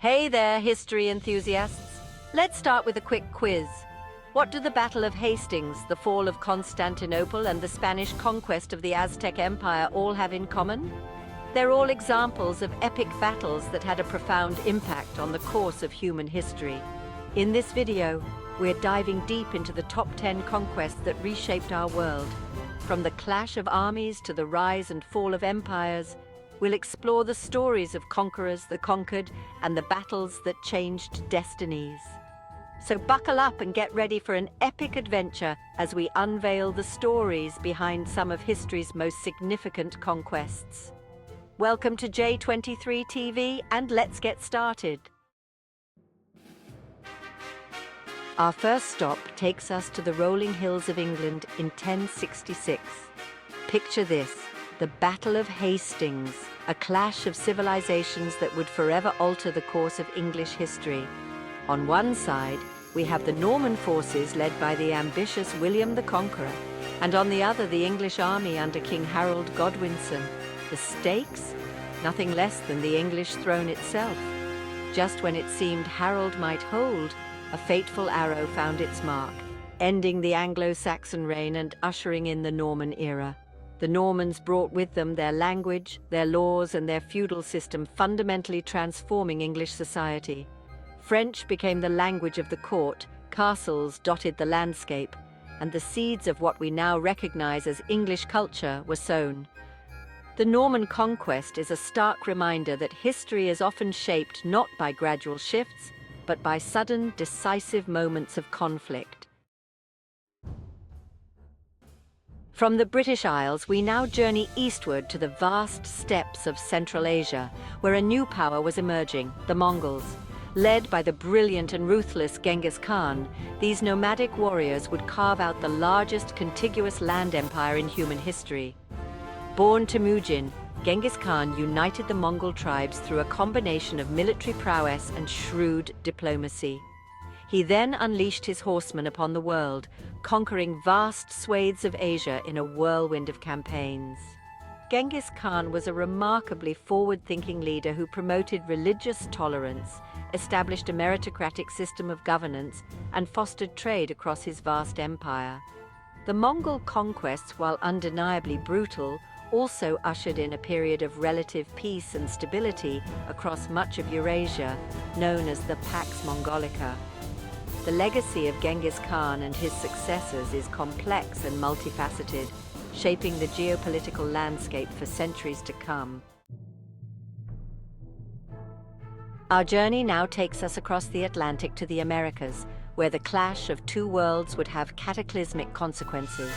Hey there, history enthusiasts. Let's start with a quick quiz. What do the Battle of Hastings, the fall of Constantinople, and the Spanish conquest of the Aztec Empire all have in common? They're all examples of epic battles that had a profound impact on the course of human history. In this video, we're diving deep into the top 10 conquests that reshaped our world. From the clash of armies to the rise and fall of empires, we'll explore the stories of conquerors, the conquered, and the battles that changed destinies. So buckle up and get ready for an epic adventure as we unveil the stories behind some of history's most significant conquests. Welcome to J23 TV, and let's get started. Our first stop takes us to the rolling hills of England in 1066. Picture this, the Battle of Hastings, a clash of civilizations that would forever alter the course of English history. On one side, we have the Norman forces led by the ambitious William the Conqueror, and on the other, the English army under King Harold Godwinson. The stakes? Nothing less than the English throne itself. Just when it seemed Harold might hold, a fateful arrow found its mark, ending the Anglo-Saxon reign and ushering in the Norman era. The Normans brought with them their language, their laws, and their feudal system, fundamentally transforming English society. French became the language of the court, castles dotted the landscape, and the seeds of what we now recognize as English culture were sown. The Norman conquest is a stark reminder that history is often shaped not by gradual shifts, but by sudden, decisive moments of conflict. From the British Isles, we now journey eastward to the vast steppes of Central Asia, where a new power was emerging, the Mongols. Led by the brilliant and ruthless Genghis Khan, these nomadic warriors would carve out the largest contiguous land empire in human history. Born Temujin, Genghis Khan united the Mongol tribes through a combination of military prowess and shrewd diplomacy. He then unleashed his horsemen upon the world, conquering vast swathes of Asia in a whirlwind of campaigns. Genghis Khan was a remarkably forward-thinking leader who promoted religious tolerance, established a meritocratic system of governance, and fostered trade across his vast empire. The Mongol conquests, while undeniably brutal, also ushered in a period of relative peace and stability across much of Eurasia, known as the Pax Mongolica. The legacy of Genghis Khan and his successors is complex and multifaceted, shaping the geopolitical landscape for centuries to come. Our journey now takes us across the Atlantic to the Americas, where the clash of two worlds would have cataclysmic consequences.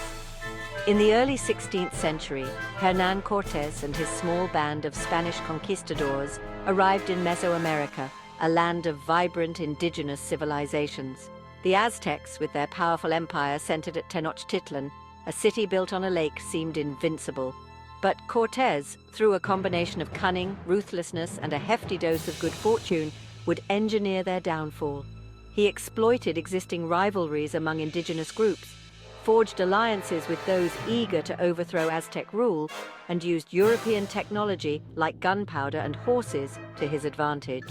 In the early 16th century, Hernán Cortés and his small band of Spanish conquistadors arrived in Mesoamerica, a land of vibrant indigenous civilizations. The Aztecs, with their powerful empire centered at Tenochtitlan, a city built on a lake, seemed invincible. But Cortés, through a combination of cunning, ruthlessness, and a hefty dose of good fortune, would engineer their downfall. He exploited existing rivalries among indigenous groups, forged alliances with those eager to overthrow Aztec rule, and used European technology like gunpowder and horses to his advantage.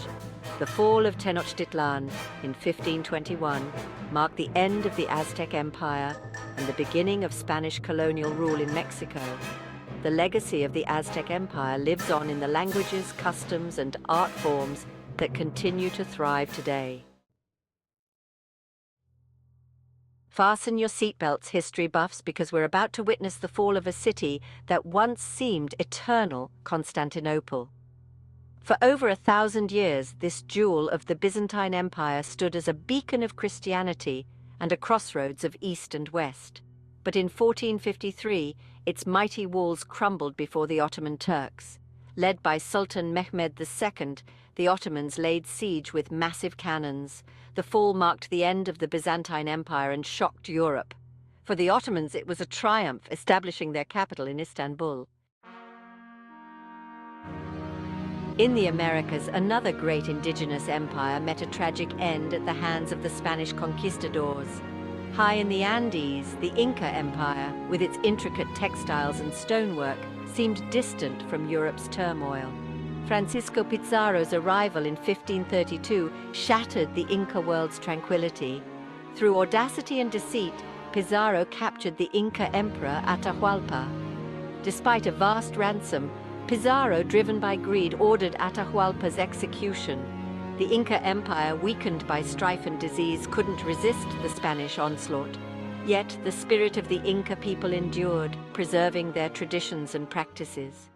The fall of Tenochtitlan in 1521 marked the end of the Aztec Empire and the beginning of Spanish colonial rule in Mexico. The legacy of the Aztec Empire lives on in the languages, customs, and art forms that continue to thrive today. Fasten your seatbelts, history buffs, because we're about to witness the fall of a city that once seemed eternal, Constantinople. For over 1,000 years, this jewel of the Byzantine Empire stood as a beacon of Christianity and a crossroads of East and West. But in 1453, its mighty walls crumbled before the Ottoman Turks. Led by Sultan Mehmed II, the Ottomans laid siege with massive cannons. The fall marked the end of the Byzantine Empire and shocked Europe. For the Ottomans, it was a triumph, establishing their capital in Istanbul. In the Americas, another great indigenous empire met a tragic end at the hands of the Spanish conquistadors. High in the Andes, the Inca Empire, with its intricate textiles and stonework, seemed distant from Europe's turmoil. Francisco Pizarro's arrival in 1532 shattered the Inca world's tranquility. Through audacity and deceit, Pizarro captured the Inca emperor Atahualpa. Despite a vast ransom, Pizarro, driven by greed, ordered Atahualpa's execution. The Inca Empire, weakened by strife and disease, couldn't resist the Spanish onslaught. Yet the spirit of the Inca people endured, preserving their traditions and practices.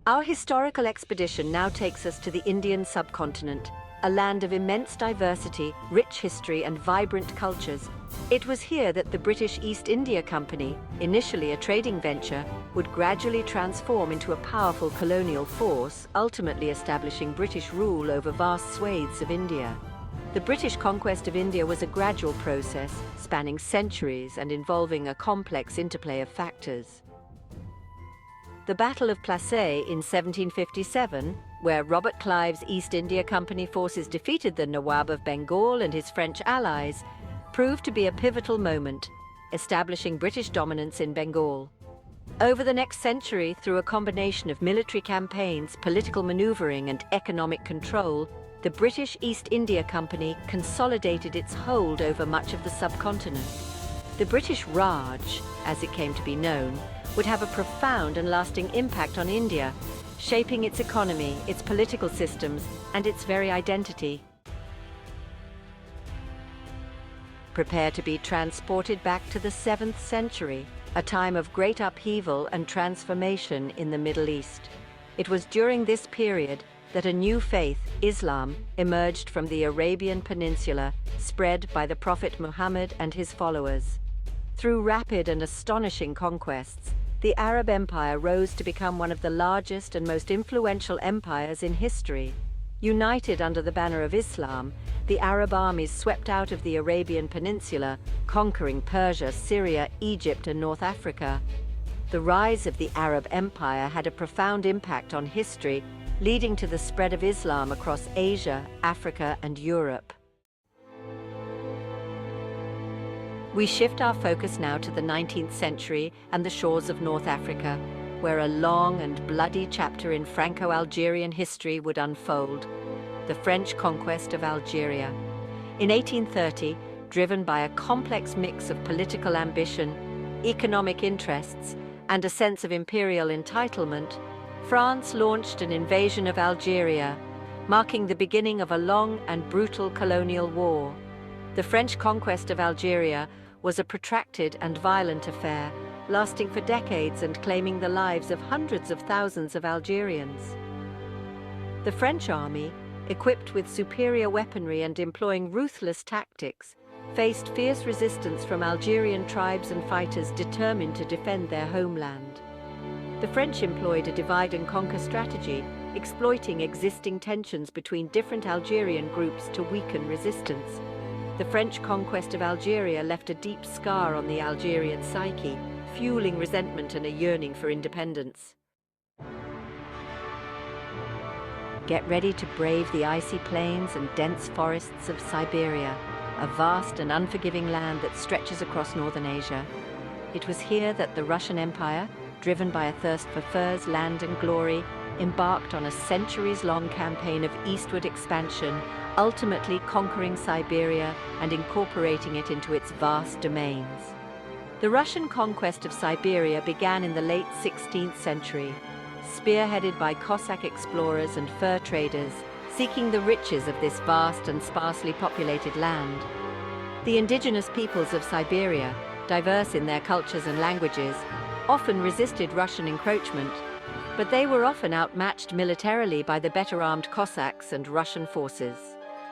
Our historical expedition now takes us to the Indian subcontinent, a land of immense diversity, rich history, and vibrant cultures. It was here that the British East India Company, initially a trading venture, would gradually transform into a powerful colonial force, ultimately establishing British rule over vast swathes of India. The British conquest of India was a gradual process, spanning centuries and involving a complex interplay of factors. The Battle of Plassey in 1757, where Robert Clive's East India Company forces defeated the Nawab of Bengal and his French allies, proved to be a pivotal moment, establishing British dominance in Bengal. Over the next century, through a combination of military campaigns, political maneuvering, and economic control, the British East India Company consolidated its hold over much of the subcontinent. The British Raj, as it came to be known, would have a profound and lasting impact on India, shaping its economy, its political systems, and its very identity. Prepare to be transported back to the 7th century, a time of great upheaval and transformation in the Middle East. It was during this period that a new faith, Islam, emerged from the Arabian Peninsula, spread by the Prophet Muhammad and his followers. Through rapid and astonishing conquests, the Arab Empire rose to become one of the largest and most influential empires in history. United under the banner of Islam, the Arab armies swept out of the Arabian Peninsula, conquering Persia, Syria, Egypt, and North Africa. The rise of the Arab Empire had a profound impact on history, leading to the spread of Islam across Asia, Africa, and Europe. We shift our focus now to the 19th century and the shores of North Africa, where a long and bloody chapter in Franco-Algerian history would unfold: the French conquest of Algeria. In 1830, driven by a complex mix of political ambition, economic interests, and a sense of imperial entitlement, France launched an invasion of Algeria, marking the beginning of a long and brutal colonial war. The French conquest of Algeria was a protracted and violent affair, lasting for decades and claiming the lives of hundreds of thousands of Algerians. The French army, equipped with superior weaponry and employing ruthless tactics, faced fierce resistance from Algerian tribes and fighters determined to defend their homeland. The French employed a divide-and-conquer strategy, exploiting existing tensions between different Algerian groups to weaken resistance. The French conquest of Algeria left a deep scar on the Algerian psyche, fueling resentment and a yearning for independence. Get ready to brave the icy plains and dense forests of Siberia, a vast and unforgiving land that stretches across northern Asia. It was here that the Russian Empire, driven by a thirst for furs, land, and glory, embarked on a centuries-long campaign of eastward expansion, ultimately conquering Siberia and incorporating it into its vast domains. The Russian conquest of Siberia began in the late 16th century, spearheaded by Cossack explorers and fur traders, seeking the riches of this vast and sparsely populated land. The indigenous peoples of Siberia, diverse in their cultures and languages, often resisted Russian encroachment, but they were often outmatched militarily by the better-armed Cossacks and Russian forces.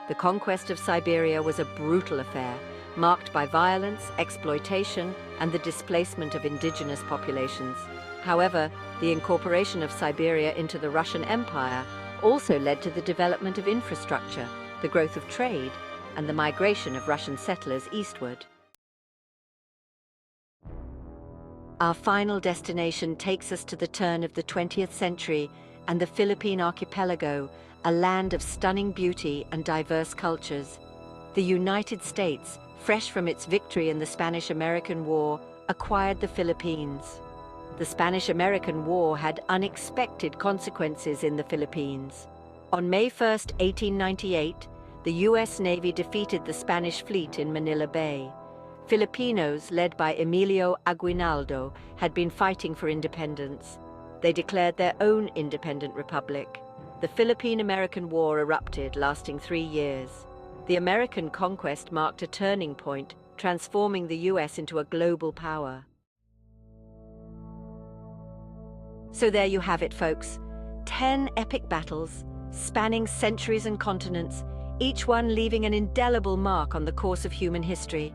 The conquest of Siberia was a brutal affair, marked by violence, exploitation, and the displacement of indigenous populations. However, the incorporation of Siberia into the Russian Empire also led to the development of infrastructure, the growth of trade, and the migration of Russian settlers eastward. Our final destination takes us to the turn of the 20th century and the Philippine archipelago, a land of stunning beauty and diverse cultures. The United States, fresh from its victory in the Spanish-American War, acquired the Philippines. The Spanish-American War had unexpected consequences in the Philippines. On May 1, 1898, the U.S. Navy defeated the Spanish fleet in Manila Bay. Filipinos, led by Emilio Aguinaldo, had been fighting for independence. They declared their own independent republic. The Philippine-American War erupted, lasting 3 years. The American conquest marked a turning point, transforming the U.S. into a global power. So there you have it, folks. 10 epic battles, spanning centuries and continents, each one leaving an indelible mark on the course of human history.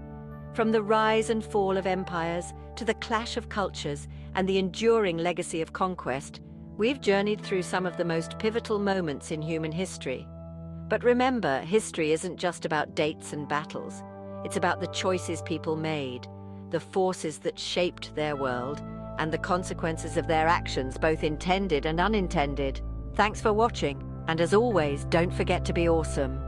From the rise and fall of empires to the clash of cultures and the enduring legacy of conquest, we've journeyed through some of the most pivotal moments in human history. But remember, history isn't just about dates and battles. It's about the choices people made, the forces that shaped their world, and the consequences of their actions, both intended and unintended. Thanks for watching, and as always, don't forget to be awesome.